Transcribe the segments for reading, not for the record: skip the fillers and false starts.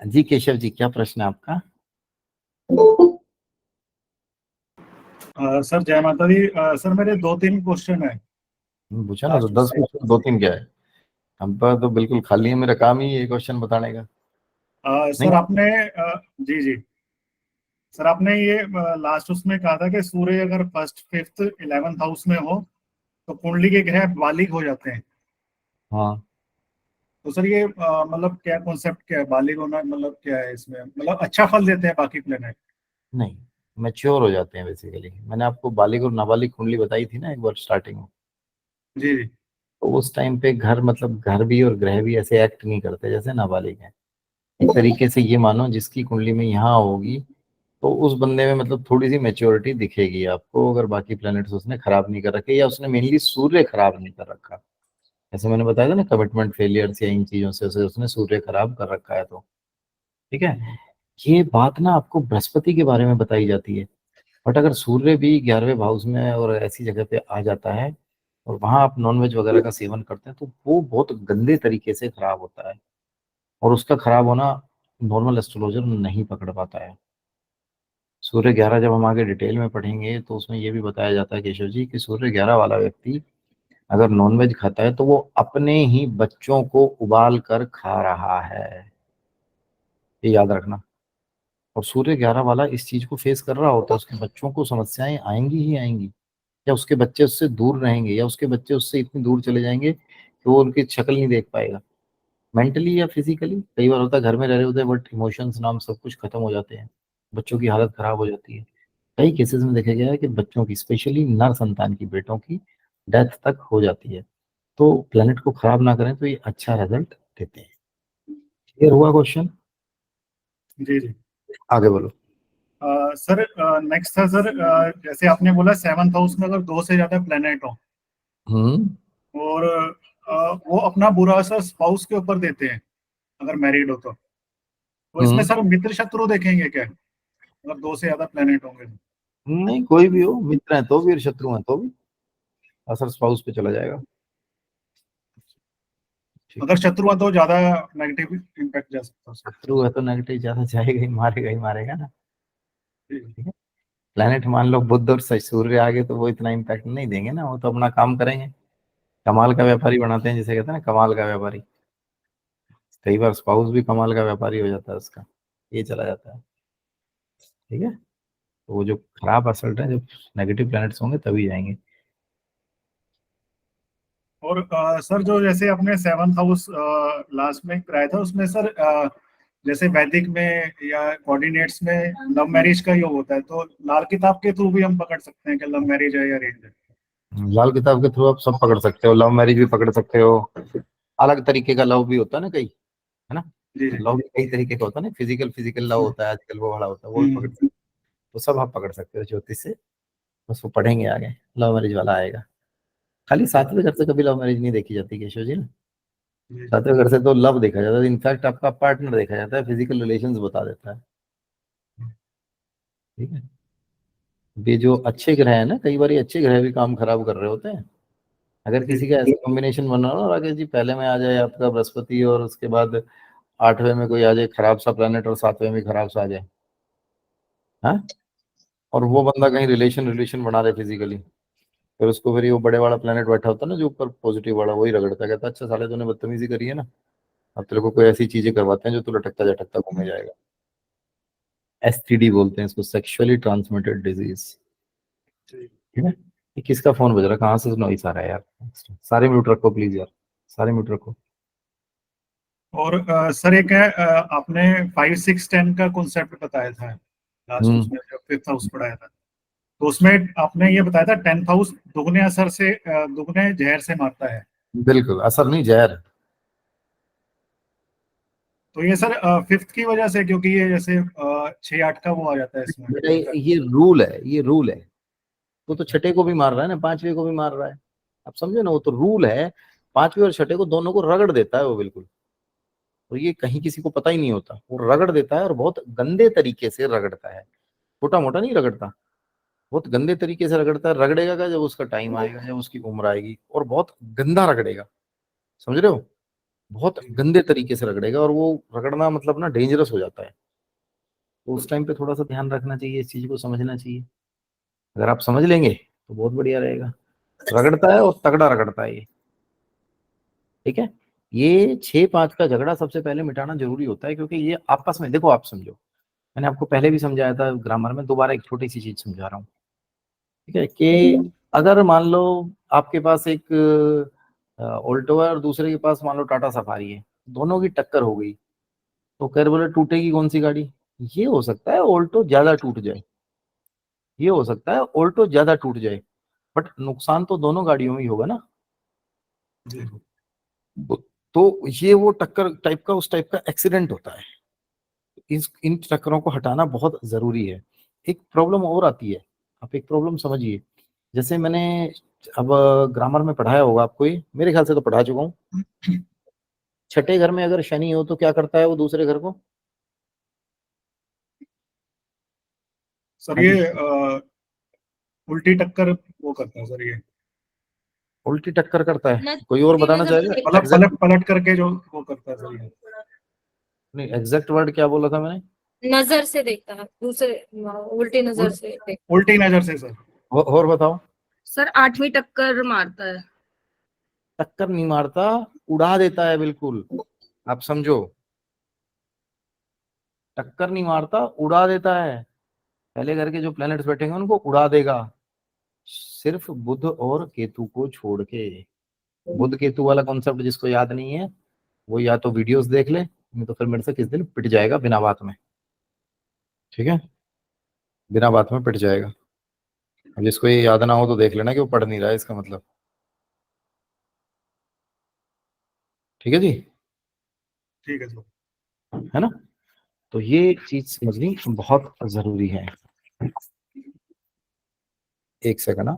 जी केशव जी, क्या प्रश्न है आपका? सर जय माता दी। सर मेरे 2-3 क्वेश्चन है। पूछा ना, तो लास्ट 10 उससे पूछो, 2-3 क्या है? हम पर तो बिल्कुल खाली है, मेरा काम ही ये क्वेश्चन बताने का। नहीं। सर आपने जी जी सर आपने ये लास्ट उसमें कहा था कि सूर्य अगर फर्स्ट फिफ्थ 11th हाउस में हो तो कुंडली के ग्रह बालिग हो जाते हैं। हाँ। तो सर ये मतलब क्या कॉन्सेप्ट क्या है, बालिग होना मतलब क्या है इसमें, मतलब अच्छा फल देते हैं बाकी प्लेनेट? नहीं, मैच्योर हो जाते हैं बेसिकली। मैंने आपको बालिग और नाबालिग कुंडली बताई थी ना एक बार स्टार्टिंग में। जी जी। तो उस टाइम पे घर, मतलब घर भी और ग्रह भी ऐसे एक्ट नहीं करते जैसे नाबालिग हैं। एक तरीके से ये मानो जिसकी कुंडली में यहाँ होगी तो उस बंदे में मतलब थोड़ी सी मेच्योरिटी दिखेगी आपको, अगर बाकी प्लैनेट्स उसने खराब नहीं कर रखे या उसने मेनली सूर्य खराब नहीं कर रखा। जैसे मैंने बताया था ना, कमिटमेंट फेलियर्स या इन चीजों से उसे उसने सूर्य खराब कर रखा है तो ठीक है। ये बात ना आपको बृहस्पति के बारे में बताई जाती है। बट अगर सूर्य भी 11वें हाउस में है और ऐसी जगह पे आ जाता है और वहां आप नॉनवेज वगैरह का सेवन करते हैं तो वो बहुत गंदे तरीके से खराब होता है। और उसका खराब होना नॉर्मल एस्ट्रोलॉजर नहीं पकड़ पाता है। सूर्य 11 जब हम आगे डिटेल में पढ़ेंगे तो उसमें ये भी बताया जाता है केशव जी कि सूर्य 11 वाला व्यक्ति अगर नॉनवेज खाता है तो वो अपने ही बच्चों को उबाल कर खा रहा है। ये याद रखना। और सूर्य 11 वाला इस चीज को फेस कर रहा होता है, उसके बच्चों को समस्याएं आएंगी ही आएंगी। या उसके बच्चे उससे दूर रहेंगे या उसके बच्चे उससे इतनी दूर चले जाएंगे कि वो उनकी शक्ल नहीं देख पाएगा। मेंटली या फिजिकली कई बार होता है, घर में रह रहे होते हैं बट इमोशंस नाम सब कुछ खत्म हो जाते हैं। बच्चों की हालत खराब हो जाती है। कई केसेस में देखा गया है कि बच्चों की, स्पेशली नर संतान की, बेटों की डेथ तक हो जाती है। तो प्लेनेट को खराब ना करें तो ये अच्छा रिजल्ट देते हैं। क्लियर हुआ क्वेश्चन? जी जी। आगे बोलो। सर नेक्स्ट था सर, जैसे आपने बोला 7th हाउस में अगर 2 से ज्यादा प्लेनेट हो हम्म। और वो अपना बुरा असर स्पाउस के ऊपर देते हैं अगर मैरिड हो तो इसमें हम्म। सर मित्र शत्रु देखेंगे क्या अगर 2 से ज्यादा प्लेनेट होंगे तो? नहीं, कोई भी हो, मित्र हैं तो भी और शत्रु हैं तो भी असर स्पाउस पे चला जाएगा। ठीक अगर है। शत्रु है तो ज्यादा नेगेटिव इम्पैक्ट जा सकता है उसका। शत्रु है तो नेगेटिव ज्यादा जाएगा ही मारेगा ना। जी ठीक है। प्लेनेट मान लो बुध और सूर्य आ गए तो वो इतना इम्पैक्ट नहीं देंगे ना, वो तो अपना काम करेंगे। कमाल का व्यापारी बनाते हैं जिसे कहते हैं ना, कमाल का व्यापारी। कई बार स्पाउस भी कमाल का व्यापारी हो जाता है उसका, ये चला जाता है। ठीक है। तो वो जो खराब असल्ट है, जब नेगेटिव प्लैनेट्स होंगे तभी जाएंगे। और सर जो जैसे अपने 7th हाउस लास्ट में कराया था उसमें सर जैसे वैदिक में या कोऑर्डिनेट्स में लव मैरिज का योग होता है, तो लाल किताब के थ्रू भी हम पकड़ सकते हैं कि लव मैरिज है या अरेंज है? लाल किताब के थ्रू आप सब पकड़ सकते हो, लव मैरिज भी पकड़ सकते हो। अलग तरीके का लव भी होता है ना कई, है ना। जी जी। लव भी कई तरीके का होता है ना, फिजिकल फिजिकल लव होता है आजकल, वो वाला होता है, वो भी पकड़ हम्म। सकते हो। तो सब आप पकड़ सकते हो ज्योतिष से। बस वो पढ़ेंगे आगे, लव मैरिज वाला आएगा। खाली सातवें घर से कभी लव मैरिज नहीं देखी जाती केशव जी ना। जी जी। सातवें घर से तो लव देखा जाता है, इनफैक्ट आपका पार्टनर देखा जाता है, फिजिकल रिलेशंस बता देता है। ठीक है। ये जो अच्छे ग्रह है ना, कई बार ये अच्छे ग्रह भी काम खराब कर रहे होते हैं। अगर जी किसी का ऐसा कॉम्बिनेशन बना हो ना, राकेश जी, पहले में आ जाए आपका बृहस्पति और उसके बाद 8वें में कोई आ जाए खराब सा प्लेनेट और 7वें में खराब सा आ जाए, हाँ, और वो बंदा कहीं रिलेशन रिलेशन बना रहे फिजिकली, फिर उसको फिर ये वो बड़े वाला प्लेनेट बैठा होता है ना जो ऊपर पॉजिटिव वाला, वही रगड़ता है, कहता है अच्छा साले तूने बदतमीजी करी है ना, अब तेरे को कोई ऐसी चीजें करवाते हैं जो तू लटकता झटकता घूमे जाएगा। एसटीडी बोलते हैं इसको, सेक्सुअली ट्रांसमिटेड डिजीज। जी। ठीक है। ये किसका फोन बज रहा है, कहाँ से नॉइस आ रहा है यार? सारे म्यूट रखो प्लीज यार, सारे म्यूट रखो। और सर एक है आपने 5 6 10 का कॉन्सेप्ट बताया था लास्ट हम्म। उसमें जब 5th हाउस पढ़ाया था, तो उसमें आपने ये बताया था 10th हाउस दुगने असर से दुगने जहर से मारता है। बिल्कुल, असर नहीं जहर। तो ये सर 5th की वजह से, क्योंकि ये जैसे 6 8 का वो आ जाता है इसमें बेटा इफेक्ट। ये रूल है, ये रूल है। वो तो छठे को भी मार रहा है ना, 5वें को भी मार रहा है। आप समझे ना, वो तो रूल है। 5वें और छठे को दोनों को रगड़ देता है वो बिल्कुल। तो ये कहीं किसी को पता ही नहीं होता, वो रगड़ देता है और बहुत गंदे तरीके से रगड़ता है। छोटा मोटा नहीं रगड़ता, बहुत गंदे तरीके से रगड़ता है। रगड़ेगा का जब उसका टाइम आएगा, जब उसकी उम्र आएगी, और बहुत गंदा रगड़ेगा। समझ रहे हो? बहुत गंदे तरीके से रगड़ेगा, और वो रगड़ना मतलब ना डेंजरस हो जाता है। तो उस टाइम पे थोड़ा सा ध्यान रखना चाहिए, इस चीज को समझना चाहिए। अगर आप समझ लेंगे तो बहुत बढ़िया रहेगा। रगड़ता है और तगड़ा रगड़ता है ये, ठीक है। ये 6-5 का झगड़ा सबसे पहले मिटाना जरूरी होता है, क्योंकि ये आपस में, देखो आप समझो, मैंने आपको पहले भी समझाया था ग्रामर में, दोबारा एक छोटी सी चीज समझा रहा हूँ, ठीक है। कि अगर मान लो आपके पास एक ऑल्टो है और दूसरे के पास मान लो टाटा सफारी है, दोनों की टक्कर हो गई, तो खैर बोले टूटेगी कौन सी गाड़ी? ये हो सकता है ऑल्टो ज्यादा टूट जाए, ये हो सकता है ऑल्टो ज्यादा टूट जाए, बट नुकसान तो दोनों गाड़ियों में ही होगा ना। जी। तो ये वो टक्कर टाइप का, उस टाइप का एक्सीडेंट होता है। इन टक्करों को हटाना बहुत जरूरी है। एक प्रॉब्लम और आती है, आप एक प्रॉब्लम समझिए। जैसे मैंने अब ग्रामर में पढ़ाया होगा आपको, ये मेरे ख्याल से तो पढ़ा चुका हूँ। छठे घर में अगर शनि हो तो क्या करता है वो दूसरे घर को? सर हाँ ये जी, उल्टी टक्कर वो करता है सर ये, उल्टी टक्कर करता है। न कोई और बताना नजर चाहेगा से मतलब एग्जैक्ट? पलट पलट करके जो वो करता है सर ये। नहीं, एग्जैक्ट वर्ड क्या बोला था मैंने? नजर से देखता है, दूसरे उल्टी नजर उल, से देख। उल्टी नजर से सर। और बताओ। सर 8वीं टक्कर मारता है। टक्कर नहीं मारता, उड़ा देता है, बिल्कुल। आप समझो, टक्कर नहीं मारता, उड़ा देता है। पहले घर के जो प्लैनेट्स बैठेंगे उनको उड़ा देगा, सिर्फ बुध और केतु को छोड़ के। बुध केतु वाला कॉन्सेप्ट जिसको याद नहीं है, वो या तो वीडियोस देख ले, नहीं तो फिर मेरे से किस दिन पिट जाएगा बिना बात में, ठीक है। बिना बात में पिट जाएगा। अब जिसको ये याद ना हो तो देख लेना कि वो पढ़ नहीं रहा है, इसका मतलब, ठीक है जी, ठीक है सर। है ना। तो ये चीज समझनी बहुत जरूरी है। एक सेकंड ना,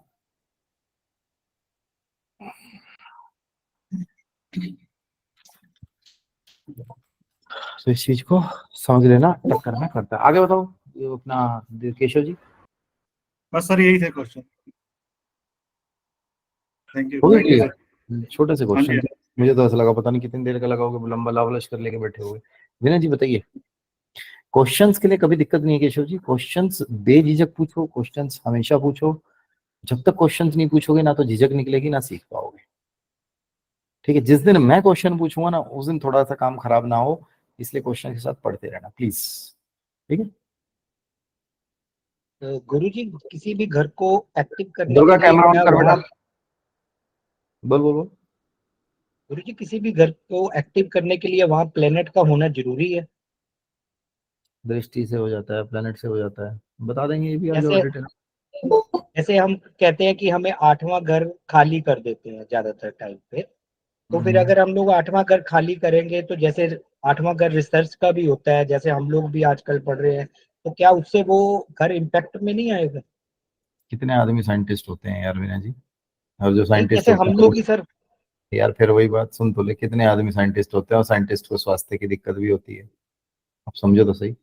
तो इस चीज को समझ लेना, टक्कर में करता है। आगे बताओ, ये अपना केशव जी। बस सर यही थे क्वेश्चन। हो गया थैंक यू सर। क्लियर? छोटे से हाँ जी। क्वेश्चन थे, मुझे तो ऐसा लगा पता नहीं कितनी देर का लगाओगे, लंबा लावलश कर लेके बैठे हुए। विनय जी बताइए, क्वेश्चंस के लिए कभी दिक्कत नहीं है केशव जी, क्वेश्चंस बेझिझक पूछो, क्वेश्चंस हमेशा पूछो। जब तक क्वेश्चंस नहीं पूछोगे ना तो झिझक निकलेगी ना सीख पाओगे, ठीक है। जिस दिन मैं क्वेश्चन पूछूंगा ना उस दिन थोड़ा सा काम खराब ना हो, इसलिए क्वेश्चन के साथ पढ़ते रहना प्लीज, ठीक है। गुरुजी किसी भी घर को एक्टिव करने के दुर्गा लिए कैमरा ऑन क्या कर बेटा, वहाँ बोल बोल बोल। गुरुजी किसी भी घर को एक्टिव करने के लिए वहाँ प्लेनेट का होना जरूरी है? दृष्टि से हो जाता है, प्लेनेट से हो जाता है, बता देंगे ये भी आगे और जैसे डिटेल। जैसे हम कहते हैं कि हमें 8वां घर खाली कर देते हैं ज्यादातर टाइम पे, तो फिर अगर हम लोग 8वां घर खाली करेंगे तो जैसे 8वां घर रिसर्च का भी होता है, जैसे हम लोग भी आजकल पढ़ रहे हैं, तो क्या उससे वो घर इम्पैक्ट में नहीं आएगा? कितने आदमी साइंटिस्ट होते हैं यार विनय जी, और जो नहीं, साइंटिस्ट जैसे होते हम हैं लोग ही सर। यार फिर वही बात सुन तो ले, कितने आदमी साइंटिस्ट होते हैं और साइंटिस्ट को स्वास्थ्य की दिक्कत भी होती है। आप समझो तो सही।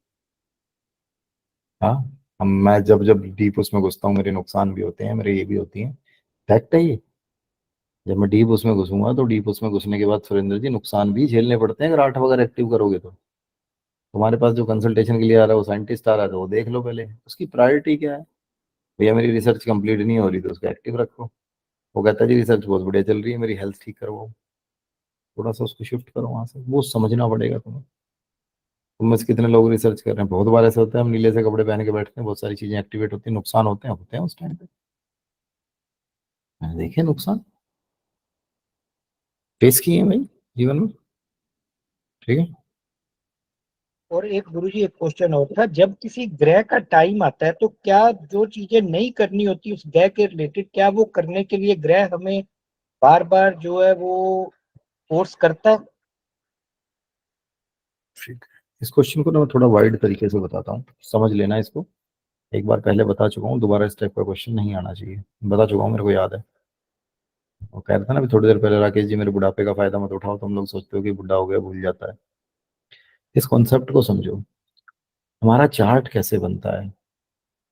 हाँ, हम मैं जब जब डीप उसमें घुसता हूँ मेरे नुकसान भी होते हैं, मेरे ये भी होती हैं, फैक्ट है ये। जब मैं डीप उसमें घुसूंगा तो डीप उसमें घुसने के बाद सुरेंद्र जी नुकसान भी झेलने पड़ते हैं, अगर 8 वगैरह एक्टिव करोगे तो। तुम्हारे पास जो कंसल्टेशन के लिए आ रहा है वो साइंटिस्ट आ रहा है, तो वो देख लो पहले उसकी प्रायोरिटी क्या है। भैया मेरी रिसर्च कंप्लीट नहीं हो रही तो उसको एक्टिव रखो। वो कहता है जी रिसर्च बहुत बढ़िया चल रही है, मेरी हेल्थ ठीक करवाओ, थोड़ा सा उसको शिफ्ट करो वहां से, वो समझना पड़ेगा तुम्हें। तुम में से कितने लोग रिसर्च कर रहे हैं? बहुत बार ऐसा होता है हम नीले से कपड़े पहन के बैठते हैं, बहुत सारी चीजें एक्टिवेट होती हैं, नुकसान होते हैं उस टाइम पे। मैंने देखे नुकसान, फेस किए हैं भाई जीवन में, ठीक है। और एक गुरुजी एक क्वेश्चन और था, जब किसी ग्रह का टाइम आता है तो क्या जो चीजें नहीं करनी होती उस ग्रह के रिलेटेड, क्या वो करने के लिए ग्रह हमें बार बार जो है वो फोर्स करता है? ठीक है, इस क्वेश्चन को ना मैं थोड़ा वाइड तरीके से बताता हूँ, समझ लेना इसको। एक बार पहले बता चुका हूँ, दोबारा इस टाइप का क्वेश्चन नहीं आना चाहिए। बता चुका हूँ, मेरे को याद है। वो कह रहा था ना अभी थोड़ी देर पहले, राकेश जी मेरे बुढ़ापे का फायदा मत उठाओ, तुम लोग सोचते हो कि बुढ़ा हो गया भूल जाता है। इस कॉन्सेप्ट को समझो। हमारा चार्ट कैसे बनता है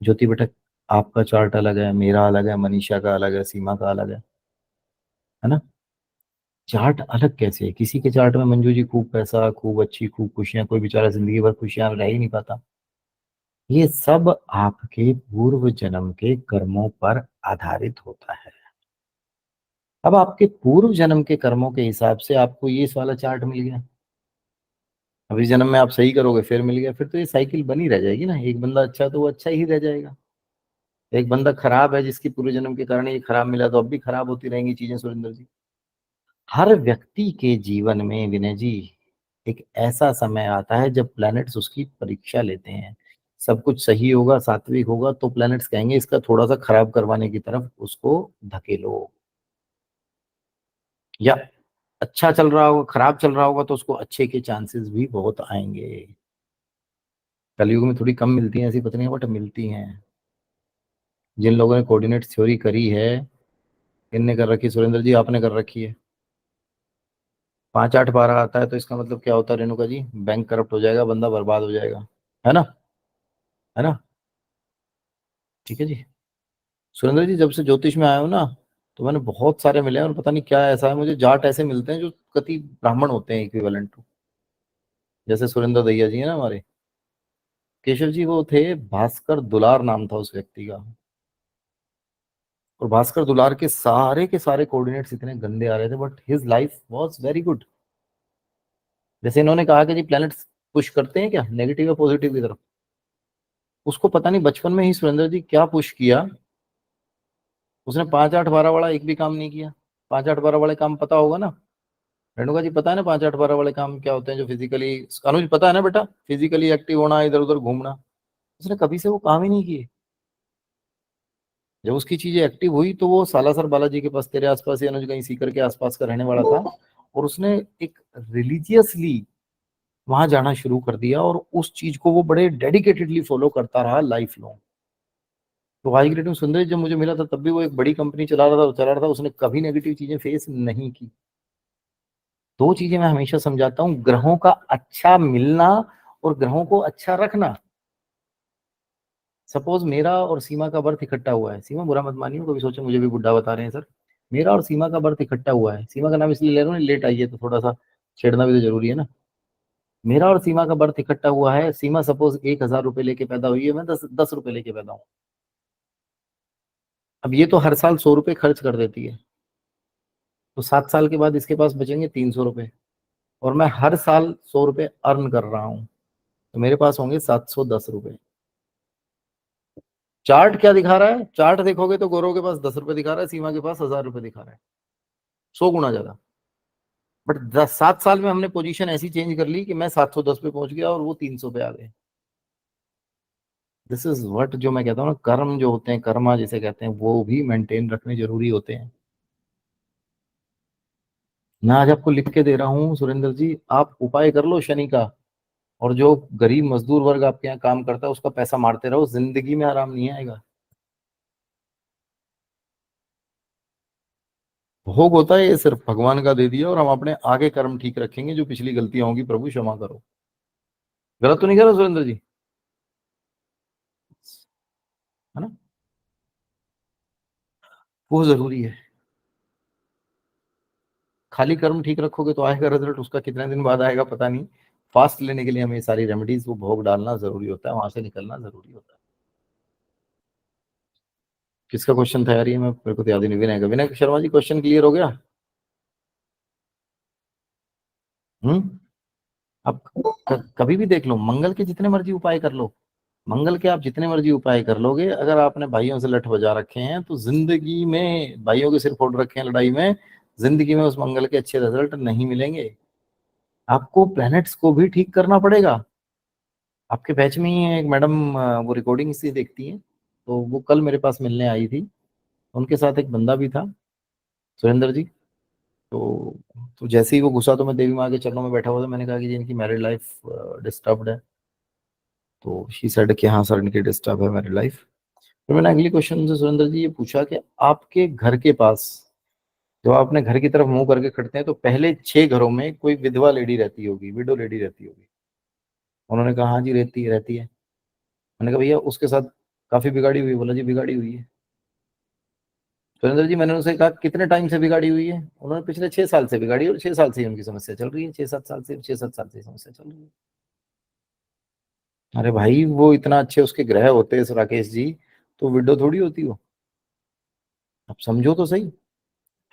ज्योति बेटा? आपका चार्ट अलग है, मेरा अलग है, मनीषा का अलग है, सीमा का अलग है ना। चार्ट अलग कैसे है? किसी के चार्ट में मंजू जी खूब पैसा, खूब अच्छी, खूब खुशियां, कोई बेचारा जिंदगी भर खुशियां रह ही नहीं पाता। ये सब आपके पूर्व जन्म के कर्मों पर आधारित होता है। अब आपके पूर्व जन्म के कर्मों के हिसाब से आपको ये वाला चार्ट मिल गया, अभी जन्म में आप सही करोगे फिर मिल गया, फिर तो ये साइकिल बनी रह जाएगी ना। एक बंदा अच्छा तो वो अच्छा ही रह जाएगा, एक बंदा खराब है जिसकी पूर्व जन्म के कारण ये खराब मिला, तो अब भी खराब होती रहेंगी चीजें सुरेंद्र जी। हर व्यक्ति के जीवन में विनय जी एक ऐसा समय आता है जब प्लैनेट्स उसकी परीक्षा लेते हैं। सब कुछ सही होगा, सात्विक होगा, तो प्लैनेट्स कहेंगे इसका थोड़ा सा खराब करवाने की तरफ उसको धकेलो। या अच्छा चल रहा होगा, खराब चल रहा होगा, तो उसको अच्छे के चांसेस भी बहुत आएंगे। कलयुग में थोड़ी कम मिलती हैं ऐसी पत्नियां, बट मिलती हैं। जिन लोगों ने कोऑर्डिनेट थ्योरी करी है, इनने कर रखी, सुरेंद्र जी आपने कर रखी है। 5-8-12 आता है तो इसका मतलब क्या होता है रेणुका जी? बैंक करप्ट हो जाएगा, बंदा बर्बाद हो जाएगा, है ना? है ना? ठीक है जी। सुरेंद्र जी जब से ज्योतिष में आया हूं ना, तो मैंने बहुत सारे मिले हैं, और पता नहीं क्या ऐसा है, मुझे जाट ऐसे मिलते हैं जो कति ब्राह्मण होते हैं, इक्विवेलेंट टू। जैसे सुरेंद्र दैया जी है ना हमारे, केशव जी वो थे, भास्कर दुलार नाम था उस व्यक्ति का। और भास्कर दुलार के सारे कोऑर्डिनेट्स इतने गंदे आ रहे थे, but his life was very good. जैसे इन्होंने कहा कि जी प्लैनेट्स पुश करते हैं क्या नेगेटिव या पॉजिटिव की तरफ, उसको पता नहीं बचपन में ही सुरेंद्र जी क्या पुश किया, उसने 5-8-12 वाला एक भी काम नहीं किया। 5-8-12 वाले काम पता होगा ना रेणुका जी? पता है ना 5-8-12 वाले काम क्या होते हैं जो फिजिकली, अनुज पता है ना बेटा? फिजिकली एक्टिव होना, इधर उधर घूमना, उसने कभी से वो काम ही नहीं किए। जब उसकी चीजें एक्टिव हुई तो वो सालासर बालाजी के पास, तेरे आसपास या अनुज कहीं सीकर के आसपास का रहने वाला था, और उसने एक रिलीजियसली वहां जाना शुरू कर दिया, और उस चीज को वो बड़े डेडिकेटेडली फॉलो करता रहा लाइफ लॉन्ग। तो आज की डेट में सुंदर जब मुझे मिला था, तब भी वो एक बड़ी कंपनी चला रहा था, उसने कभी नेगेटिव चीजें फेस नहीं की। दो चीजें मैं हमेशा समझाता हूँ, ग्रहों का अच्छा मिलना और ग्रहों को अच्छा रखना। सपोज मेरा और सीमा का बर्थ इकट्ठा हुआ है, सीमा बुरा मत मानियो, कभी सोचे मुझे भी बुढ़ा बता रहे हैं सर। मेरा और सीमा का बर्थ इकट्ठा हुआ है, सीमा का नाम इसलिए ले रहा हूँ, लेट आई है तो थोड़ा सा छेड़ना भी तो जरूरी है ना। मेरा और सीमा का बर्थ इकट्ठा हुआ है, सीमा सपोज 1,000 रुपए लेके पैदा हुई है, मैं 10 10 रुपए लेके पैदा हूँ। अब ये तो हर साल 100 रुपए खर्च कर देती है, तो 7 साल के बाद इसके पास बचेंगे 300 रुपए, और मैं हर साल 100 रुपए अर्न कर रहा हूँ, तो मेरे पास होंगे 710 रुपए। चार्ट क्या दिखा रहा है? चार्ट देखोगे तो गौरव के पास 10 रुपए दिखा रहा है, सीमा के पास 1,000 रुपए दिखा रहा है, 100 गुना ज्यादा। बट 7 साल में हमने पोजीशन ऐसी चेंज कर ली कि मैं 710 पे पहुंच गया और वो 300 पे आ गए। दिस इज व्हाट, जो मैं कहता हूँ ना, कर्म जो होते हैं, कर्मा जिसे कहते हैं, वो भी मेंटेन रखने जरूरी होते हैं। मैं आज आपको लिख के दे रहा हूँ सुरेंद्र जी, आप उपाय कर लो शनि का, और जो गरीब मजदूर वर्ग आपके यहाँ काम करता है उसका पैसा मारते रहो, जिंदगी में आराम नहीं आएगा। भोग होता है ये सिर्फ भगवान का दे दिया, और हम अपने आगे कर्म ठीक रखेंगे, जो पिछली गलतियां होंगी प्रभु क्षमा करो। गलत तो नहीं कर रहा सुरेंद्र जी? है ना? वो जरूरी है। खाली कर्म ठीक रखोगे तो आएगा रिजल्ट, उसका कितने दिन बाद आएगा पता नहीं। फास्ट लेने के लिए हमें ये सारी रेमेडीज, वो भोग डालना जरूरी होता है, वहां से निकलना जरूरी होता है। किसका क्वेश्चन था यार ये? मैं, मेरे को तो याद ही नहीं। विनय का, विनय शर्मा जी क्वेश्चन क्लियर हो गया? हम्म। आप कभी भी देख लो, मंगल के जितने मर्जी उपाय कर लो, मंगल के आप जितने मर्जी उपाय कर लोगे, अगर आपने भाइयों से लठ बजा रखे हैं तो जिंदगी में, भाइयों के सिर फोड़ रखे हैं लड़ाई में, जिंदगी में उस मंगल के अच्छे रिजल्ट नहीं मिलेंगे। आपको प्लैनेट्स को भी ठीक करना पड़ेगा। आपके बैच में ही है एक मैडम, वो रिकॉर्डिंग से देखती हैं, तो वो कल मेरे पास मिलने आई थी, उनके साथ एक बंदा भी था, सुरेंद्र जी। तो तो जैसे ही वो घुसा तो मैं देवी माँ के चरणों में बैठा हुआ था, मैंने कहा कि जी इनकी मैरिड लाइफ डिस्टर्ब्ड है। तो शी सेड कि हाँ सर इनकी डिस्टर्ब है मैरिड लाइफ। फिर मैंने अगली क्वेश्चन से सुरेंद्र जी ये पूछा कि आपके घर के पास, जब आप अपने घर की तरफ मुंह करके खड़ते हैं, तो पहले 6 घरों में कोई विधवा लेडी रहती होगी, विडो लेडी रहती होगी? उन्होंने कहा हाँ जी रहती है। मैंने कहा भैया उसके साथ काफी बिगाड़ी हुई है? बोला जी बिगाड़ी हुई है। सुरेंद्र जी, मैंने उनसे कहा कितने टाइम से बिगाड़ी हुई है? उन्होंने पिछले 6 साल से बिगाड़ी, और 6 साल से ही उनकी समस्या चल रही है। 6-7 साल से, 6-7 साल से समस्या चल रही है। अरे भाई, वो इतना अच्छे उसके ग्रह होते इस राकेश जी, तो विडो थोड़ी होती हो। अब समझो तो सही।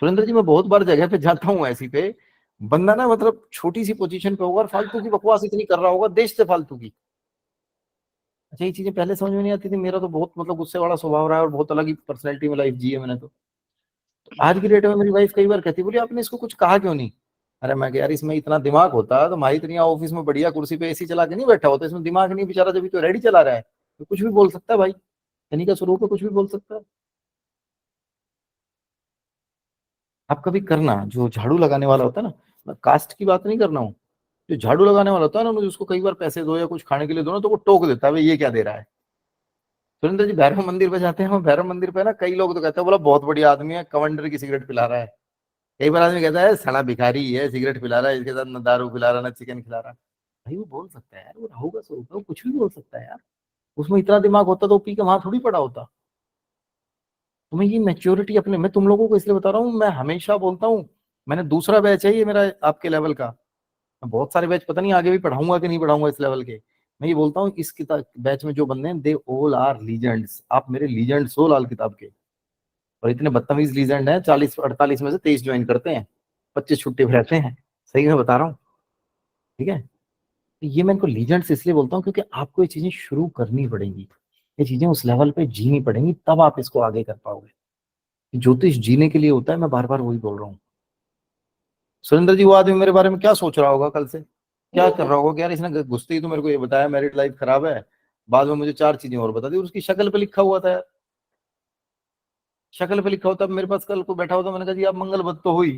सुरेंद्र जी, मैं बहुत बार जगह पे जाता हूँ ऐसी पे, बंदा ना मतलब छोटी सी पोजीशन पे होगा और फालतू की बकवास इतनी कर रहा होगा, देश से फालतू की। अच्छा, ये चीजें पहले समझ में नहीं आती थी। मेरा तो बहुत मतलब गुस्से वाला स्वभाव रहा है और बहुत अलग ही पर्सनैलिटी में लाइफ जी है मैंने तो। आज की डेट में मेरी वाइफ कई बार कहती, बोली आपने इसको कुछ कहा क्यों नहीं? अरे मैं कह यार, इसमें इतना दिमाग होता तो माही इतनी ऑफिस में बढ़िया कुर्सी पे एसी चला के नहीं बैठा होता। इसमें दिमाग नहीं बेचारा, जब तो रेडी चला रहा है तो कुछ भी बोल सकता है भाई। शनि का स्वरूप है, कुछ भी बोल सकता है। आप कभी करना, जो झाड़ू लगाने वाला होता है ना, मैं कास्ट की बात नहीं कर रहा हूँ, जो झाड़ू लगाने वाला होता है ना, मुझे उसको कई बार पैसे दो या कुछ खाने के लिए दो ना, तो वो टोक देता है, भाई ये क्या दे रहा है। सुरेंद्र जी, भैरव मंदिर पे जाते हैं, भैरव मंदिर पे ना कई लोग तो कहते हैं, बोला बहुत बढ़िया आदमी है, कवंडर की सिगरेट पिला रहा है। कई बार आदमी कहता है सड़ा भिखारी है, सिगरेट पिला रहा है, इसके साथ न दारू पिला रहा, ना चिकन खिला रहा। भाई वो बोल सकता है यार, वो राहु का स्वरूप है, वो कुछ भी बोल सकता है यार। उसमें इतना दिमाग होता तो वो पी के वहां थोड़ी पड़ा होता। तो मैं ये मैच्योरिटी अपने, मैं तुम लोगों को इसलिए बता रहा हूँ, मैं हमेशा बोलता हूँ, मैंने दूसरा बैच है ये मेरा आपके लेवल का। मैं बहुत सारे बैच पता नहीं आगे भी पढ़ाऊंगा कि नहीं पढ़ाऊंगा इस लेवल के। मैं ये बोलता हूँ, इस किताब बैच में जो बंदे हैं, दे ऑल आर लीजेंड्स। आप मेरे लीजेंड्स हो लाल किताब के। और इतने बदतमीज लीजेंड हैं, 40-48 में से 23 ज्वाइन करते हैं, 25 छुट्टी पे रहते हैं। सही में बता रहा हूँ, ठीक है। तो ये मैं इनको लीजेंड्स इसलिए बोलता हूँ क्योंकि आपको ये चीजें शुरू करनी पड़ेंगी, ये चीजें उस लेवल पे जीनी पड़ेंगी, तब आप इसको आगे कर पाओगे। ज्योतिष जीने के लिए होता है, मैं बार बार वही बोल रहा हूँ। सुरेंद्र जी, वो आदमी मेरे बारे में क्या सोच रहा होगा, कल से क्या कर रहा होगा कि यार इसने घुसते ही तो मेरे को ये बताया मैरिड लाइफ खराब है, बाद में मुझे 4 चीजें और बता दी, और उसकी शक्ल पे लिखा हुआ था यार। शक्ल पे लिखा होता, मेरे पास कल को बैठा होता, मैंने कहा जी आप मंगलबद्ध तो हुई।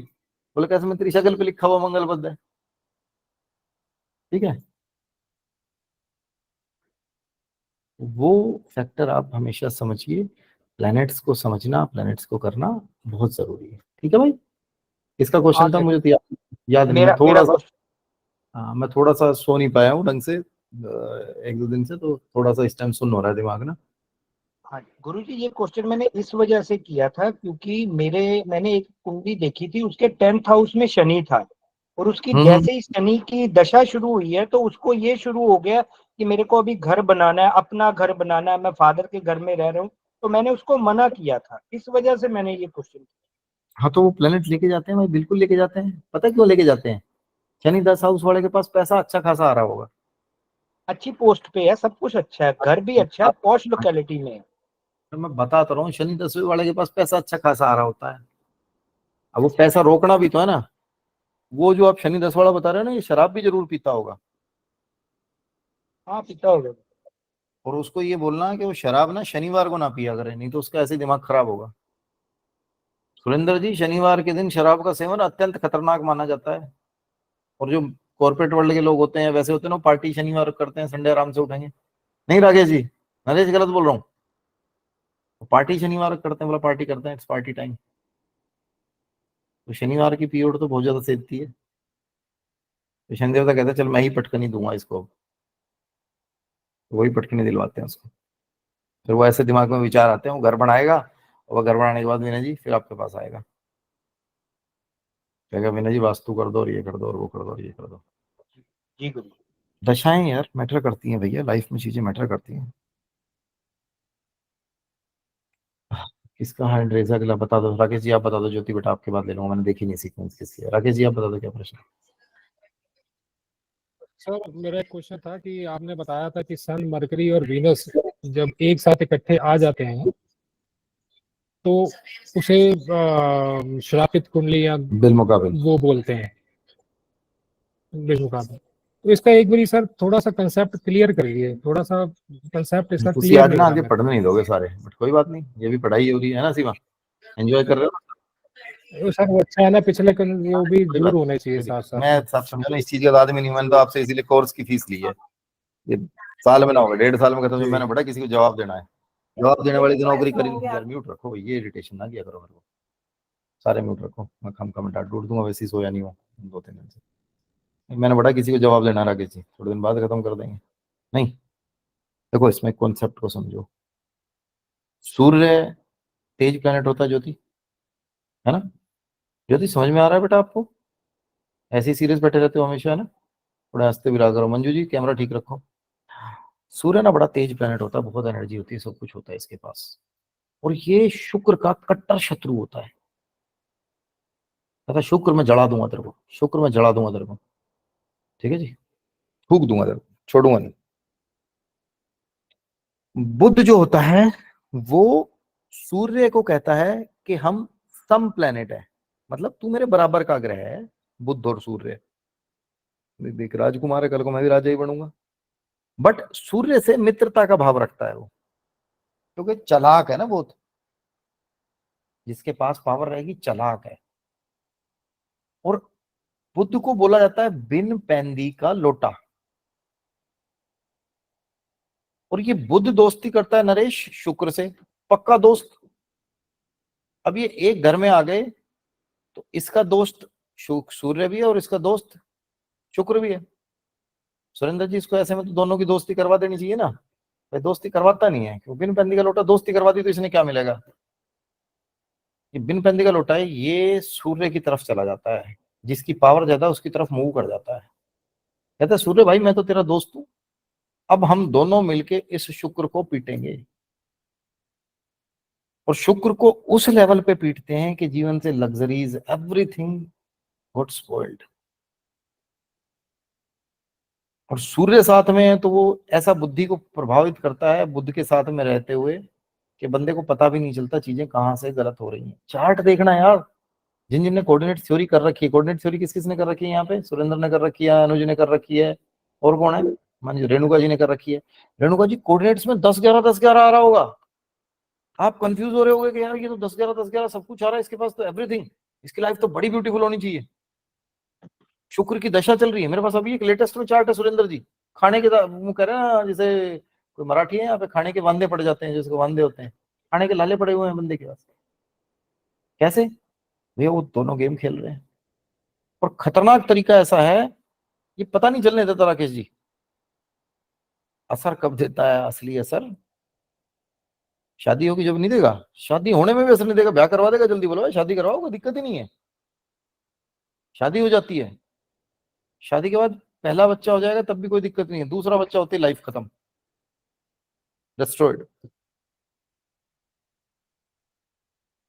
बोले कैसे? मैं तेरी शक्ल पे लिखा हुआ मंगलबद्ध है। ठीक है। वो फैक्टर आप हमेशा समझिए। प्लैनेट्स को समझना, प्लैनेट्स को करना बहुत जरूरी है। ठीक है भाई। इसका हाँ क्वेश्चन था, सर। मुझे तो याद नहीं है मेरा मेरा थोड़ा सा। क्वेश्चन। हाँ, मैं थोड़ा सा सो नहीं पाया हूँ ढंग से 1-2 दिन से, तो थोड़ा सा इस टाइम सुन हो रहा है दिमाग ना। हाँ गुरु जी, ये क्वेश्चन मैंने इस वजह से किया था क्योंकि मैंने एक कुंडली देखी थी, उसके 10th हाउस में शनि था, और उसकी हम्म। जैसे ही शनि की दशा शुरू हुई है तो उसको ये शुरू हो गया कि मेरे को अभी घर बनाना है, अपना घर बनाना है, मैं फादर के घर में रह रहा हूँ। तो मैंने उसको मना किया था, इस वजह से मैंने ये क्वेश्चन किया। हाँ, तो वो प्लेनेट लेके जाते हैं भाई, बिल्कुल लेके जाते हैं। पता है क्यों लेके जाते हैं? शनि 10 हाउस वाले के पास पैसा अच्छा खासा आ रहा होगा। अच्छी पोस्ट पे है, सब कुछ अच्छा है, घर भी अच्छा है, पॉश लोकेलिटी में है। तो मैं बता तो रहा हूँ, शनि 10वें वाले के पास पैसा अच्छा खासा आ रहा होता है। अब वो पैसा रोकना भी तो है ना। वो जो आप शनि 10 वाला बता रहे हो ना, ये शराब भी जरूर पीता होगा। हाँ पिता होगा। और उसको ये बोलना कि वो शराब ना शनिवार को ना पिया करे, नहीं तो उसका ऐसे ही दिमाग खराब होगा। सुरेंद्र जी, शनिवार के दिन शराब का सेवन अत्यंत खतरनाक माना जाता है। और जो कॉर्पोरेट वर्ल्ड के लोग होते हैं वैसे होते हैं ना, पार्टी शनिवार करते हैं, संडे आराम से उठेंगे। नहीं राकेश जी, नरेश गलत बोल रहा हूँ। पार्टी शनिवार करते हैं, बोला पार्टी करते हैं, इट्स पार्टी टाइम। तो शनिवार की पीरियड तो बहुत ज्यादा सेधती है। तो शनि देवता कहते हैं चल मैं ही पटकनी दूंगा इसको। तो वही पटकनी दिलवाते हैं उसको। फिर वो ऐसे दिमाग में विचार आते हैं, वो घर बनाएगा, और वो घर बनाने के बाद विनय जी फिर आपके पास आएगा, कहेगा विनय जी वास्तु कर दो, और ये कर दो, और वो कर दो, और ये कर दो। जी गुरु। दशाएं यार मैटर करती हैं भैया, लाइफ में चीजें मैटर करती हैं। किसका हैंड रेज है अगला? बता दो राकेश जी, आप बता दो। ज्योति बेटा आपके बाद ले लूंगा, मैंने देखी नहीं सीक्वेंस किसकी है। राकेश जी आप बता दो क्या प्रश्न है? सर मेरा एक क्वेश्चन था कि आपने बताया था कि सन, मरकरी और वीनस जब एक साथ इकट्ठे आ जाते हैं तो उसे श्रापित कुंडली या बिलमुकाबिल। वो बोलते हैं, बेमुकाबिल। तो इसका एक बारी सर थोड़ा सा कंसेप्ट क्लियर करिए, थोड़ा सा कंसेप्ट इसका तुसी क्लियर आज नहीं ना हो रहा आगे मेरे पढ़ने नहीं दोगे सारे, बट कोई बात नहीं, ये भी पढ़ाई हो रही है ना सीमा, एंजॉय कर रहे हो ना? को। सर वो अच्छा है ना, पिछले वो भी कोई दूर बात होने चाहिए नहीं, कोई साथ दिक्कत नहीं। साथ। मैं सब समझा ना, इस चीज का आदमी नहीं, मैंने तो आपसे इसीलिए कोर्स की फीस ली है। ये साल में ना होगा, 1.5 साल में खत्म। जो जी मैंने पढ़ा किसी को जवाब देना है, जवाब देने वाली की नौकरी करी नहीं। यार म्यूट रखो, ये इरिटेशन ना किया करो मेरे को। सारे म्यूट रखो, मैं खम डांट डूट दूंगा, वैसे ही सोया नहीं हूँ 2-3 दिन से। मैंने पढ़ा किसी को जवाब देना राकेश जी, थोड़े दिन बाद खत्म कर देंगे। नहीं, देखो इसमें कॉन्सेप्ट को समझो। सूर्य तेज प्लेनेट होता है ज्योति, है ना? ज्योति समझ में आ रहा है बेटा आपको? ऐसे ही सीरियस बैठे रहते हो हमेशा, है ना? थोड़ा हंसते भी रहा करो। मंजू जी कैमरा ठीक रखो। सूर्य ना बड़ा तेज प्लेनेट होता है, बहुत एनर्जी होती है, सब कुछ होता है इसके पास, और ये शुक्र का कट्टर शत्रु होता है। कहता शुक्र मैं जला दूंगा तेरे को, शुक्र मैं जला दूंगा तेरे को, ठीक है जी, फूक दूंगा तेरे को, छोड़ूंगा नहीं। बुध जो होता है वो सूर्य को कहता है कि हम सम प्लेनेट है, मतलब तू मेरे बराबर का ग्रह है, बुध और सूर्य। देख राजकुमार है, कल को मैं भी राजा ही बनूंगा। बट सूर्य से मित्रता का भाव रखता है वो, क्योंकि चालाक है ना बहुत, जिसके पास पावर रहेगी चालाक है। और बुध को बोला जाता है बिन पैंदी का लोटा। और ये बुध दोस्ती करता है नरेश शुक्र से, पक्का दोस्त। अब ये एक घर में आ गए तो इसका दोस्त सूर्य भी है और इसका दोस्त शुक्र भी है। सुरेंद्र जी इसको ऐसे में तो दोनों की दोस्ती करवा देनी चाहिए ना, भाई दोस्ती करवाता नहीं है, क्योंकि बिन पैंदी का लोटा दोस्ती करवा दी तो इसने क्या मिलेगा? ये बिन पैंदी का लोटा है, ये सूर्य की तरफ चला जाता है, जिसकी पावर ज्यादा है उसकी तरफ मूव कर जाता है। कहता है सूर्य भाई मैं तो तेरा दोस्त हूं, अब हम दोनों मिलके इस शुक्र को पीटेंगे। और शुक्र को उस लेवल पे पीटते हैं कि जीवन से लग्जरीज एवरीथिंग गॉट स्पॉइल्ड। और सूर्य साथ में है तो वो ऐसा बुद्धि को प्रभावित करता है बुद्ध के साथ में रहते हुए कि बंदे को पता भी नहीं चलता चीजें कहाँ से गलत हो रही हैं। चार्ट देखना यार, जिन जिन ने कोऑर्डिनेट थ्योरी कर रखी है, कोऑर्डिनेट थ्योरी किस किस ने कर रखी है यहाँ पे? सुरेंद्र ने कर रखी है, अनुज ने कर रखी है, और कौन है? मान लीजिए रेणुका जी ने कर रखी है। रेणुका जी कोऑर्डिनेट्स में 10-11 आ रहा होगा, आप कंफ्यूज हो रहे होगे कि यार ये तो 10-11 सब कुछ आ रहा है, इसके पास तो एवरीथिंग, इसकी लाइफ तो बड़ी ब्यूटीफुल होनी चाहिए। शुक्र की दशा चल रही है। मेरे पास अभी एक लेटेस्ट में चार्ट है सुरेंद्र जी, खाने के वो कह रहे हैं ना, जैसे कोई मराठी है यहाँ पे, खाने के वांदे पड़ जाते हैं, जिसको वांदे होते हैं, खाने के लाले पड़े हुए हैं बंदे के पास। कैसे? भैया वो दोनों गेम खेल रहे हैं, और खतरनाक तरीका ऐसा है ये पता नहीं चलने देता राकेश जी। असर कब देता है असली असर? शादी होगी जब नहीं देगा, शादी होने में भी असर नहीं देगा, ब्याह करवा देगा जल्दी, बोलो भाई शादी करवाओ, कोई दिक्कत ही नहीं है। शादी हो जाती है, शादी के बाद पहला बच्चा हो जाएगा तब भी कोई दिक्कत नहीं है, दूसरा बच्चा होते ही लाइफ खत्म, डिस्ट्रॉयड।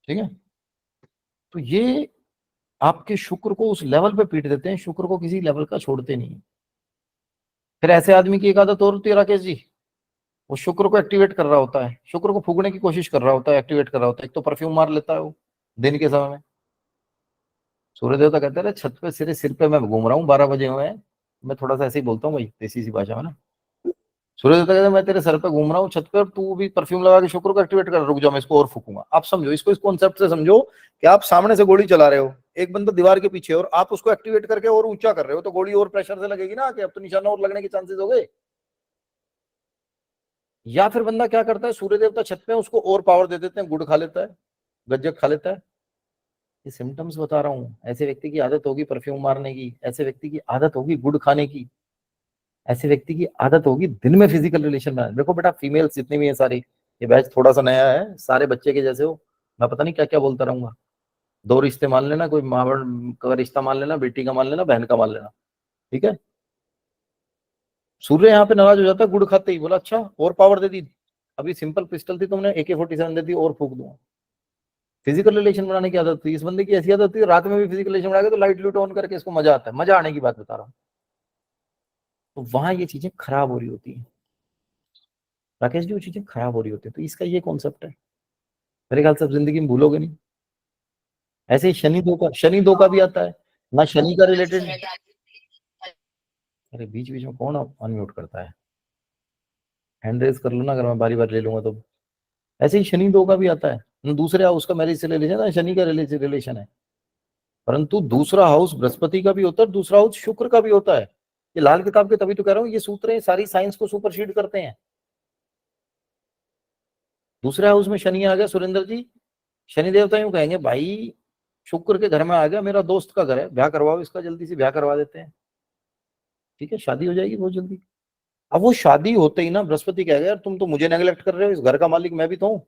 ठीक है, तो ये आपके शुक्र को उस लेवल पे पीट देते हैं, शुक्र को किसी लेवल का छोड़ते नहीं है। फिर ऐसे आदमी की एक आदत और होती है राकेश जी, वो शुक्र को एक्टिवेट कर रहा होता है, शुक्र को फूकने की कोशिश कर रहा होता है, एक्टिवेट कर रहा होता है। एक तो परफ्यूम मार लेता है वो दिन के समय में। सूर्य देवता कहते हैं छत पे सिर पे मैं घूम रहा हूँ, 12 बजे हुए हैं, मैं थोड़ा सा ऐसे ही बोलता हूँ भाई देसी सी भाषा में ना, सूर्य देवता कहते हैं मैं तेरे सर पे घूम रहा हूँ छत पे, तू भी परफ्यूम लगा के शुक्र को एक्टिवेट कर, रुक जाओ मैं इसको और फूकूंगा। आप समझो इसको, इस कॉन्सेप्ट से समझो कि आप सामने से गोली चला रहे हो, एक बंदा दीवार के पीछे और आप उसको एक्टिवेट करके और ऊंचा कर रहे हो, तो गोली और प्रेशर से लगेगी ना, कि अब तो निशाना और लगने के चांसेस हो गए। या फिर बंदा क्या करता है, सूर्य देवता छत पे उसको और पावर दे देते हैं, गुड़ खा लेता है, गज्जक खा लेता है। ये सिम्टम्स बता रहा हूँ, ऐसे व्यक्ति की आदत होगी परफ्यूम मारने की, ऐसे व्यक्ति की आदत होगी गुड़ खाने की, ऐसे व्यक्ति की आदत होगी दिन में फिजिकल रिलेशन बनाने। देखो बेटा फीमेल्स जितनी भी है सारी, ये बैच थोड़ा सा नया है, सारे बच्चे के जैसे हो, मैं पता नहीं क्या क्या बोलता रहूंगा। 2 रिश्ते मान लेना, कोई माँ का रिश्ता मान लेना, बेटी का मान लेना, बहन का मान लेना, ठीक है। सूर्य यहाँ पे नाराज हो जाता है गुड़ खाते ही, बोला अच्छा और पावर दे दी, अभी सिंपल पिस्टल थी तुमने AK-47 दे दी और फूक दूंगा। फिजिकल रिलेशन बनाने की आदत थी इस बंदे की, ऐसी आदत थी रात में भी फिजिकल रिलेशन बनाएगा तो लाइट लूट ऑन करके इसको मजा आता है, मजा आने की बात बता रहा हूँ। तो वहां ये चीजें खराब हो रही होती है राकेश जी, वो चीजें खराब हो रही होती है। तो इसका ये कॉन्सेप्ट है, मेरे ख्याल से आप जिंदगी में भूलोगे नहीं। ऐसे ही शनि दो का भी आता है ना, शनि का रिलेटेड। अरे बीच बीच में कौन अनम्यूट करता है? हैंड रेज कर लो ना, अगर मैं बारी बारी ले लूंगा तो। ऐसे ही शनि 2 का भी आता है, दूसरे हाउस का मैरिज से ले लीजिए ना, शनि का रिलेशन है, परंतु दूसरा हाउस बृहस्पति का भी होता है, दूसरा हाउस शुक्र का भी होता है। ये लाल किताब के तभी तो कह रहा हूँ, ये सूत्र है सारी साइंस को सुपरसीड करते हैं। दूसरे हाउस में शनि आ गया सुरेंद्र जी, शनि देवता यूं कहेंगे भाई शुक्र के घर में आ गया, मेरा दोस्त का घर है, ब्याह करवाओ इसका, जल्दी से ब्याह करवा देते हैं, ठीक है, शादी हो जाएगी बहुत जल्दी। अब वो शादी होते ही ना बृहस्पति कहेगा यार तुम तो मुझे नेगलेक्ट कर रहे हो, इस घर का मालिक मैं भी तो हूँ,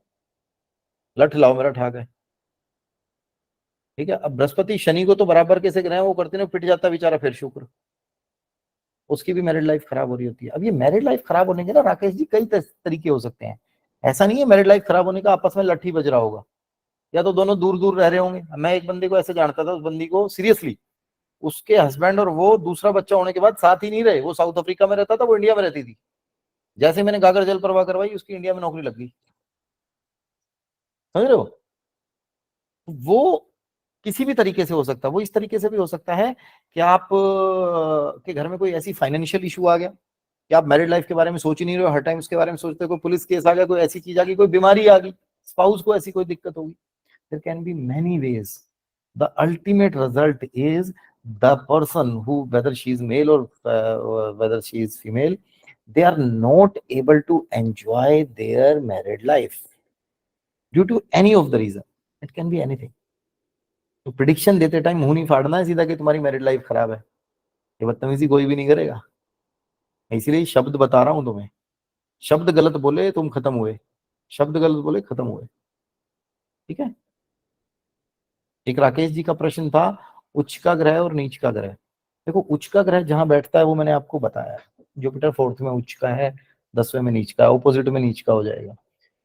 लठ लाओ मेरा ठाक है। ठीक है। अब बृहस्पति शनि को तो बराबर कैसे ग्रह वो करते ना, पिट जाता बेचारा फिर शुक्र, उसकी भी मैरिड लाइफ खराब हो रही होती है। अब ये मैरिड लाइफ खराब होने के ना राकेश जी कई तरीके हो सकते हैं। ऐसा नहीं है मैरिड लाइफ खराब होने का आपस में लट्ठी बज रहा होगा, या तो दोनों दूर दूर रह रहे होंगे। मैं एक बंदे को ऐसे जानता था, उस बंदी को सीरियसली उसके हस्बैंड और वो दूसरा बच्चा होने के बाद साथ ही नहीं रहे। वो साउथ अफ्रीका में रहता था, वो इंडिया में रहती थी। जैसे मैंने गागर जल प्रवाह करवाई उसकी इंडिया में नौकरी लग गई, समझ रहे हो। वो किसी भी तरीके से हो सकता है। वो इस तरीके से भी हो सकता है कि आप के घर में कोई ऐसी फाइनेंशियल इशू आ गया कि आप मैरिड लाइफ के बारे में सोच ही नहीं रहे हो, हर टाइम उसके बारे में सोचते हो। कोई पुलिस केस आ गया, कोई ऐसी चीज आ गई, कोई बीमारी आ गई, स्पाउस को ऐसी कोई दिक्कत होगी। There can be many ways. The ultimate result is the person who, whether she is male और whether she is female, they are not able to enjoy their married life due to any of the reason. It can be anything. तो prediction देते time मुंह नहीं फाड़ना है सीधा कि तुम्हारी married life खराब है, ये बदतमीजी कोई भी नहीं करेगा। इसीलिए शब्द बता रहा हूं तुम्हें, शब्द गलत बोले तुम खत्म हुए, शब्द गलत बोले खत्म हुए। ठीक है। एक राकेश जी का प्रश्न था उच्च का ग्रह और नीच का ग्रह। देखो उच्च का ग्रह जहां बैठता है वो मैंने आपको बताया, जुपिटर 4th में उच्च का है, 10वें में नीच का है, ऑपोजिट में नीच का हो जाएगा।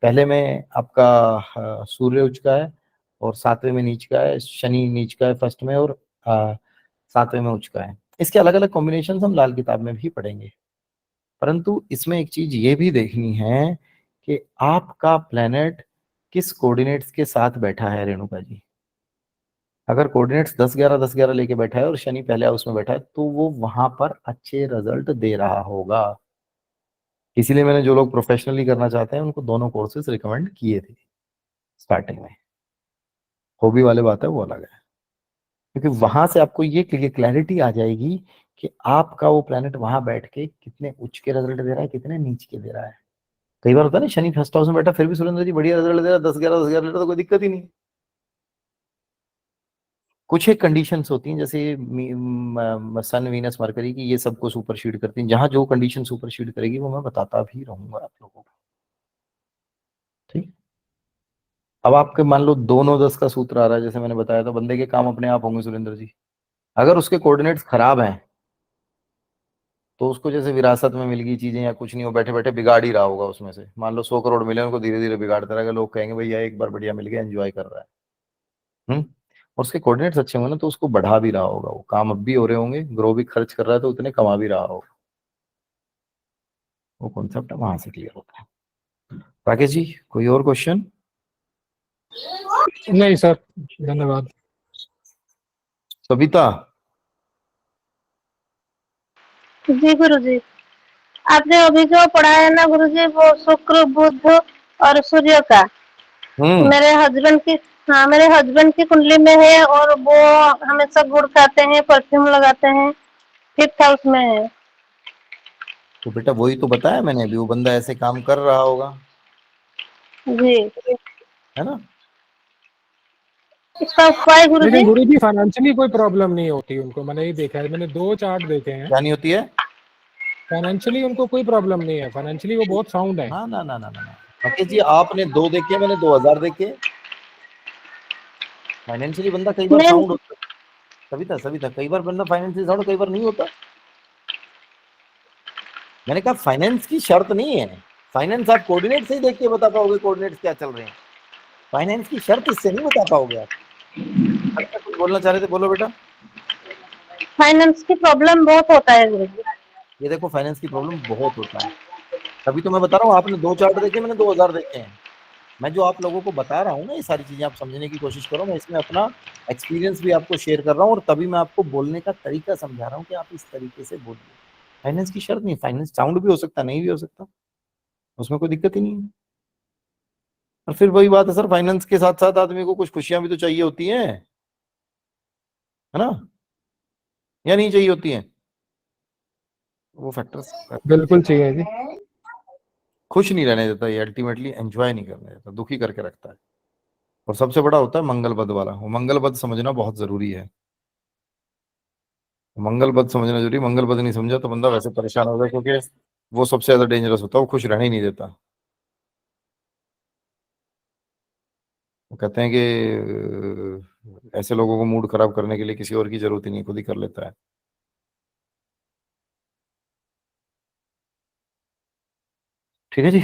पहले में आपका सूर्य उच्च का है और 7वें में नीच का है, शनि नीच का है 1st में, और 7वें में उच्च का है। इसके अलग अलग कॉम्बिनेशन हम लाल किताब में भी पढ़ेंगे। परंतु इसमें एक चीज ये भी देखनी है कि आपका प्लेनेट किस कोऑर्डिनेट्स के साथ बैठा है रेणुका जी। अगर कोऑर्डिनेट्स 10-11 10-11 लेके बैठा है और शनि पहले हाउस में बैठा है तो वो वहां पर अच्छे रिजल्ट दे रहा होगा। इसीलिए मैंने जो लोग प्रोफेशनली करना चाहते हैं उनको दोनों कोर्सेज रिकमेंड किए थे स्टार्टिंग में। हॉबी वाले बात है वो अलग है, क्योंकि वहां से आपको ये क्लैरिटी आ जाएगी कि आपका वो प्लेनेट वहां बैठ के कितने उच्च के रिजल्ट दे रहा है, कितने नीच के दे रहा है। कई बार होता है ना शनि फर्स्ट हाउस में बैठा फिर भी सुरेंद्र जी बढ़िया रिजल्ट दे रहा है, 10-11 10-11 ले रहा तो कोई दिक्कत ही नहीं। कुछ एक कंडीशंस होती हैं जैसे सन वीनस मरकरी की, ये सबको सुपरसीड करती हैं। जहां जो कंडीशन सुपरसीड करेगी वो मैं बताता भी रहूंगा आप लोगों को। ठीक। अब आपके मान लो 2-9-10 का सूत्र आ रहा है, जैसे मैंने बताया था बंदे के काम अपने आप होंगे सुरेंद्र जी। अगर उसके कोऑर्डिनेट्स खराब हैं तो उसको जैसे विरासत में मिल गई चीजें या कुछ नहीं, हो बैठे बैठे बिगाड़ ही रहा होगा उसमें से। मान लो 100 करोड़ मिले, उनको धीरे धीरे बिगाड़ता रहेगा। लोग कहेंगे भैया एक बार बढ़िया मिल गया, एंजॉय कर रहा है। और उसके कोऑर्डिनेट्स अच्छे होंगे ना तो उसको बढ़ा भी रहा होगा, वो काम अब भी हो रहे होंगे, ग्रो भी खर्च कर रहा है तो उतने कमा भी रहा होगा। वो कॉन्सेप्ट है वहां से क्लियर होता है। राकेश जी कोई और क्वेश्चन? नहीं सर, धन्यवाद। सविता। जी गुरुजी, आपने अभी जो पढ़ाया ना गुरुजी, वो शुक्र बुध और सूर्य का मेरे हस्बैंड की, हाँ मेरे हस्बैंड की कुंडली में है और वो हमेशा गुड़ खाते हैं, परफ्यूम लगाते हैं, 5th हाउस में है। तो बेटा वही तो बताया मैंने अभी, वो बंदा ऐसे काम कर रहा होगा, जी। है ना। इसका उपाय गुरुजी? लेकिन गुरुजी फाइनेंशियली कोई प्रॉब्लम नहीं होती उनको, मैंने ये देखा है, मैंने 2 चार्ट देखे हैं। क्या नहीं होती है? फाइनेंशियली उनको कोई प्रॉब्लम नहीं है, फाइनेंशियली वो बहुत साउंड है। ना ना ना ना ना ना राकेश जी, आपने 2 देखे, मैंने 2000 देखे। फाइनेंशियली बंदा कई बार नहीं साउंड होता है। सविता सविता कई बार बंदा फाइनेंशियली साउंड, कई बार नहीं होता। मैंने कहा फाइनेंस की शर्त नहीं है, फाइनेंस आप कोऑर्डिनेट से ही देख के बता पाओगे कोऑर्डिनेट्स क्या चल रहे हैं। फाइनेंस की शर्त इससे नहीं बता पाओगे आप। सविता कुछ बोलना चाह रहे थे, बोलो बेटा। फाइनेंस की प्रॉब्लम बहुत होता है गुरुजी। ये देखो फाइनेंस की प्रॉब्लम बहुत होता है, तभी तो मैं बता रहा हूँ। आपने 2 चार्ट देखे, मैंने 2000 देखे हैं। मैं जो आप लोगों को बता रहा हूँ ना, ये सारी चीजें आप समझने की कोशिश करो। मैं इसमें अपना एक्सपीरियंस भी आपको शेयर कर रहा हूँ और तभी मैं आपको बोलने का तरीका समझा रहा हूँ कि आप इस तरीके से बोलिए। फाइनेंस की शर्त नहीं, फाइनेंस साउंड भी हो सकता, नहीं भी हो सकता, उसमें कोई दिक्कत ही नहीं है। और फिर वही बात है सर, फाइनेंस के साथ साथ आदमी को कुछ खुशियां भी तो चाहिए होती हैं, है ना, या नहीं चाहिए होती हैं? वो फैक्टर्स बिल्कुल चाहिए जी। खुश नहीं रहने देता, ये अल्टीमेटली एंजॉय नहीं करने देता, दुखी करके रखता है। और सबसे बड़ा होता है मंगल पद वाला, वो मंगल पद समझना बहुत जरूरी है। मंगल पद समझना जरूरी, मंगल पद नहीं समझा तो बंदा वैसे परेशान होगा, क्योंकि वो सबसे ज्यादा डेंजरस होता है, वो खुश रहने ही नहीं देता। वो कहते हैं कि ऐसे लोगों को मूड खराब करने के लिए किसी और की जरूरत ही नहीं, खुद ही कर लेता है। ठीक है जी।